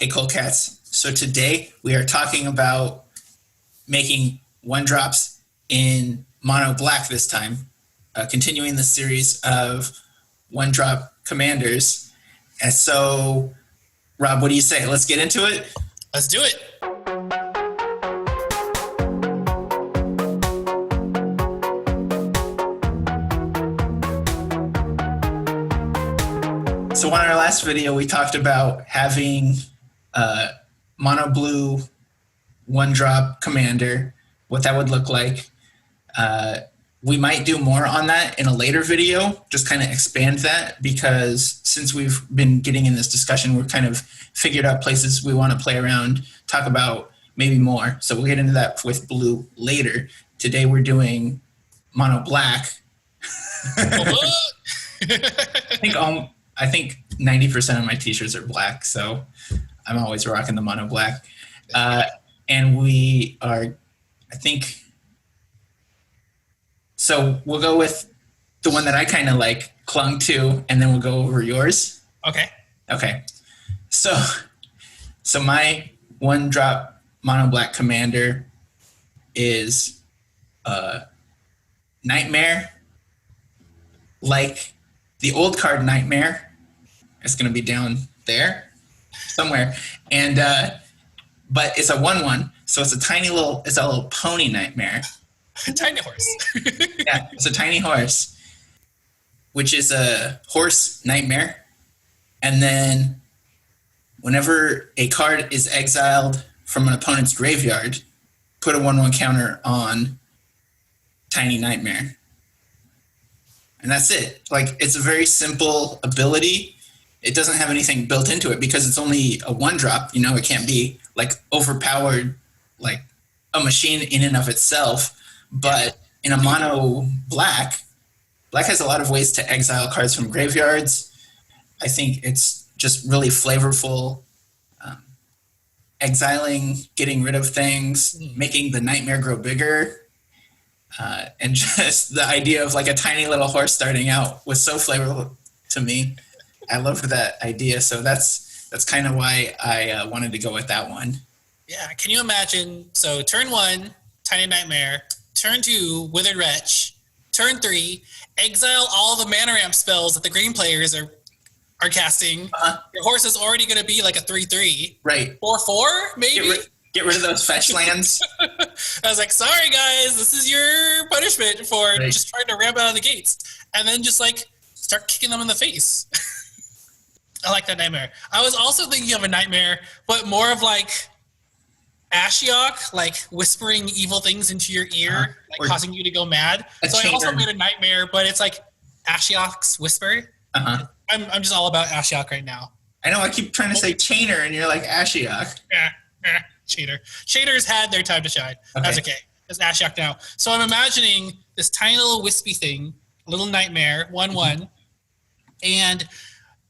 Hey, Cold Cats. So today we are talking about making one drops in mono black this time, continuing the series of one drop commanders. And so, Rob, what do you say? Let's get into it. Let's do it. So on our last video, we talked about having mono blue one drop commander, what that would look like. We might do more on that in a later video, just kind of expand that, because since we've been getting in this discussion, we've kind of figured out places we want to play around, talk about maybe more. So we'll get into that with blue later. Today we're doing mono black. I think 90% of my t-shirts are black, so I'm always rocking the mono black. And we are, I think, so we'll go with the one that I kind of like clung to, and then we'll go over yours. Okay. Okay. So my one drop mono black commander is Nightmare, like the old card Nightmare. It's going to be down there somewhere. And but it's a 1/1, so it's a little pony Nightmare. Tiny horse. Yeah, it's a tiny horse, which is a horse Nightmare. And then whenever a card is exiled from an opponent's graveyard, put a 1/1 counter on Tiny Nightmare. And that's it. Like, it's a very simple ability. It doesn't have anything built into it because it's only a one drop. You know, it can't be like overpowered, like a machine in and of itself. But in a mono black has a lot of ways to exile cards from graveyards. I think it's just really flavorful. Exiling, getting rid of things, making the Nightmare grow bigger. And just the idea of like a tiny little horse starting out was so flavorful to me. I loved that idea. So that's kind of why I wanted to go with that one. Yeah. Can you imagine? So turn 1, Tiny Nightmare. Turn 2, Withered Wretch. Turn 3, exile all the mana ramp spells that the green players are casting. Your horse is already going to be like a 3/3. Right. 4/4, maybe? Get rid of those fetch lands. I was like, sorry, guys. This is your punishment for just trying to ramp out of the gates. And then just like start kicking them in the face. I like that Nightmare. I was also thinking of a Nightmare, but more of like Ashiok, like whispering evil things into your ear, like causing you to go mad. So I also made a Nightmare, but it's like Ashiok's whisper. I'm just all about Ashiok right now. I know, I keep trying to say Chainer, and you're like Ashiok. Cheater. Cheaters had their time to shine. Okay. That's okay. It's Ashiok now. So I'm imagining this tiny little wispy thing, a little Nightmare, 1/1, and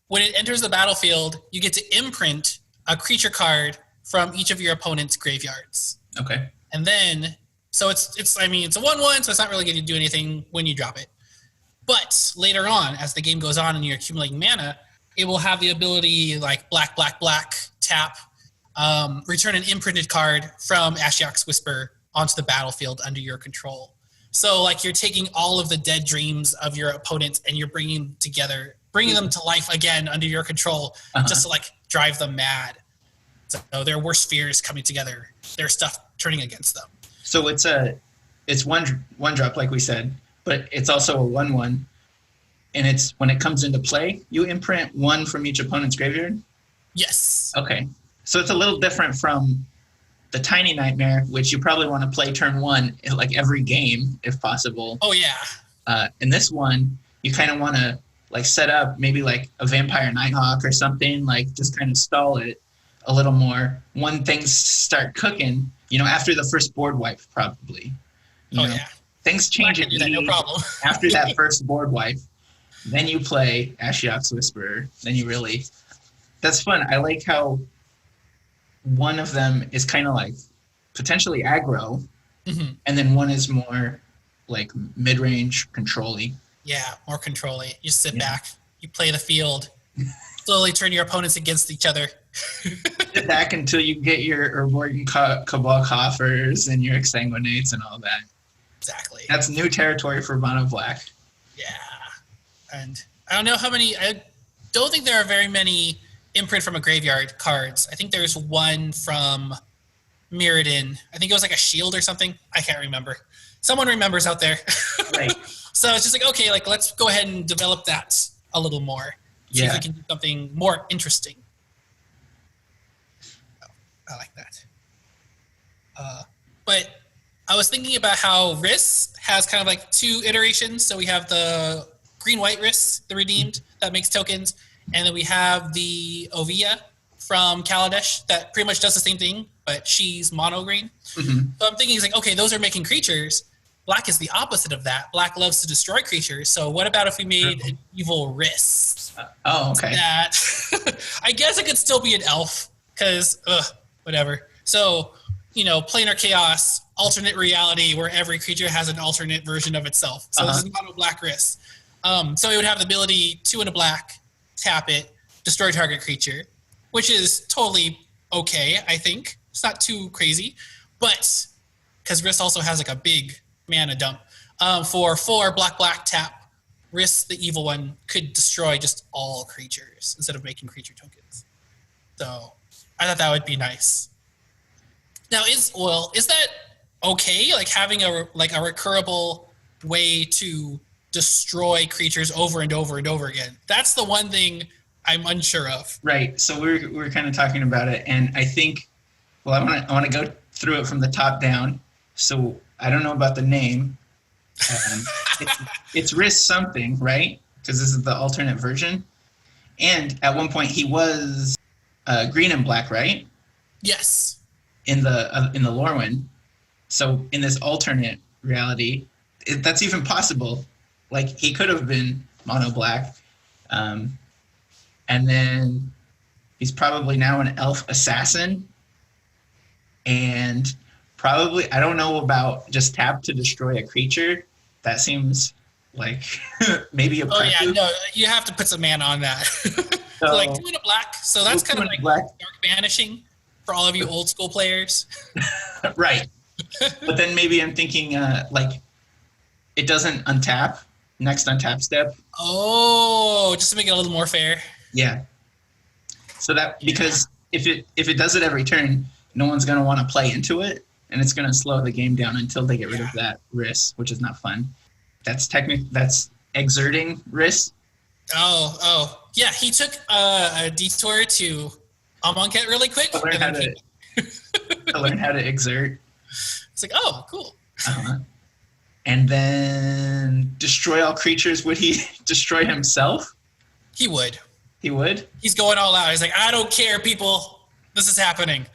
when it enters the battlefield, you get to imprint a creature card from each of your opponent's graveyards. Okay. And then, so it's a 1/1, so it's not really going to do anything when you drop it. But later on, as the game goes on and you're accumulating mana, it will have the ability like black, tap, return an imprinted card from Ashiok's Whisper onto the battlefield under your control. So like you're taking all of the dead dreams of your opponents and you're bringing them to life again under your control, just to like drive them mad. So their worst fears coming together, their stuff turning against them. So it's one drop, like we said, but it's also a 1/1. And it's when it comes into play, you imprint 1 from each opponent's graveyard? Yes. Okay. So it's a little different from the Tiny Nightmare, which you probably want to play turn 1 like every game if possible. Oh yeah. In this one, you kind of want to like set up maybe like a Vampire Nighthawk or something, like just kind of stall it a little more. When things start cooking, after the first board wipe, probably. Yeah. Things change no problem. after that first board wipe. Then you play Ashiok's Whisperer. Then you really... That's fun. I like how one of them is kind of like potentially aggro, and then one is more like mid-range control-y. Yeah, more control-y. You sit back, you play the field, slowly turn your opponents against each other. Stack until you get your Urborg Cabal Coffers and your Exsanguinates and all that. Exactly. That's new territory for mono black. Yeah. And I don't know how many. I don't think there are very many imprint from a graveyard cards. I think there's one from Mirrodin. I think it was like a shield or something. I can't remember. Someone remembers out there. Right. So it's just like, okay, like let's go ahead and develop that a little more. See if we can do something more interesting. I like that. But I was thinking about how Rhys has kind of like two iterations. So we have the green-white Rhys, the redeemed, that makes tokens. And then we have the Ovia from Kaladesh that pretty much does the same thing, but she's mono green. Mm-hmm. So I'm thinking, it's like, okay, those are making creatures. Black is the opposite of that. Black loves to destroy creatures. So what about if we made an evil Rhys? Okay. That I guess it could still be an elf, because whatever. So, planar chaos, alternate reality where every creature has an alternate version of itself. So this is mono black Rhys. So it would have the ability 2 and a black, tap it, destroy target creature, which is totally okay, I think. It's not too crazy. But because Rhys also has like a big mana dump, for 4 black tap, Rhys, the evil one, could destroy just all creatures instead of making creature tokens. So I thought that would be nice. Now, is that okay? Like having a recurable way to destroy creatures over and over and over again. That's the one thing I'm unsure of. Right. So we're kind of talking about it, and I think, I want to go through it from the top down. So I don't know about the name. It's Rhys something, right? Because this is the alternate version. And at one point he was green and black, right? Yes. In the Lorwyn. So in this alternate reality, that's even possible. Like he could have been mono black, and then he's probably now an elf assassin, and probably, I don't know about just tap to destroy a creature. That seems like maybe oppressive. Oh yeah, no, you have to put some mana on that. So like 2 and a black. So that's kind of like black. Dark banishing for all of you old school players. Right. But then maybe I'm thinking like it doesn't untap. Next untap step. Oh, just to make it a little more fair. Yeah. So that, because if it does it every turn, no one's going to want to play into it, and it's going to slow the game down until they get rid of that Rhys, which is not fun. That's exerting Rhys. Oh. Yeah, he took a detour to Amonkhet really quick. To learn how to exert. It's like, oh, cool. Uh-huh. And then destroy all creatures. Would he destroy himself? He would. He would? He's going all out. He's like, I don't care, people. This is happening.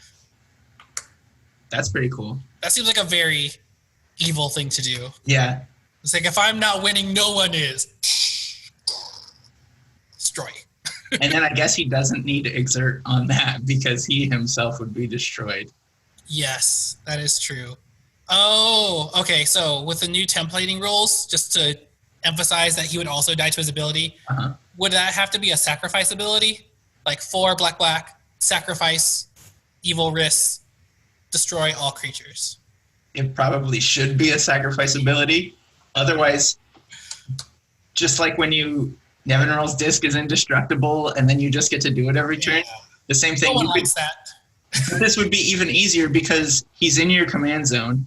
That's pretty cool. That seems like a very evil thing to do. Yeah. It's like, if I'm not winning, no one is. Destroy. And then I guess he doesn't need to exert on that because he himself would be destroyed. Yes, that is true. Oh, okay. So with the new templating rules, just to emphasize that he would also die to his ability, would that have to be a sacrifice ability? Like 4 black, sacrifice, evil Rhys, destroy all creatures. It probably should be a sacrifice ability. Otherwise, just like when Nevinyrral's Disc is indestructible and then you just get to do it every turn, the same thing. No one likes that. But this would be even easier because he's in your command zone.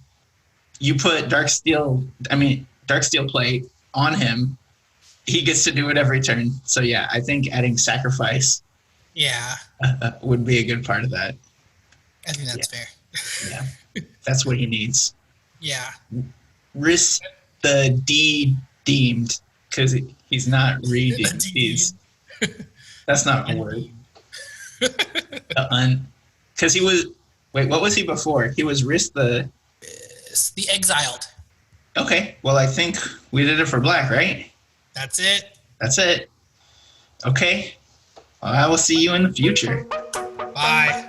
You put Darksteel play on him. He gets to do it every turn. So yeah, I think adding sacrifice would be a good part of that. I think that's fair. Yeah, that's what he needs. Yeah. Rhys the deemed, because he's not redeemed. That's not a word. Because he was. Wait, what was he before? He was Rhys the exiled. Okay, well, I think we did it for black, right? That's it. That's it. Okay. Well, I will see you in the future. Bye.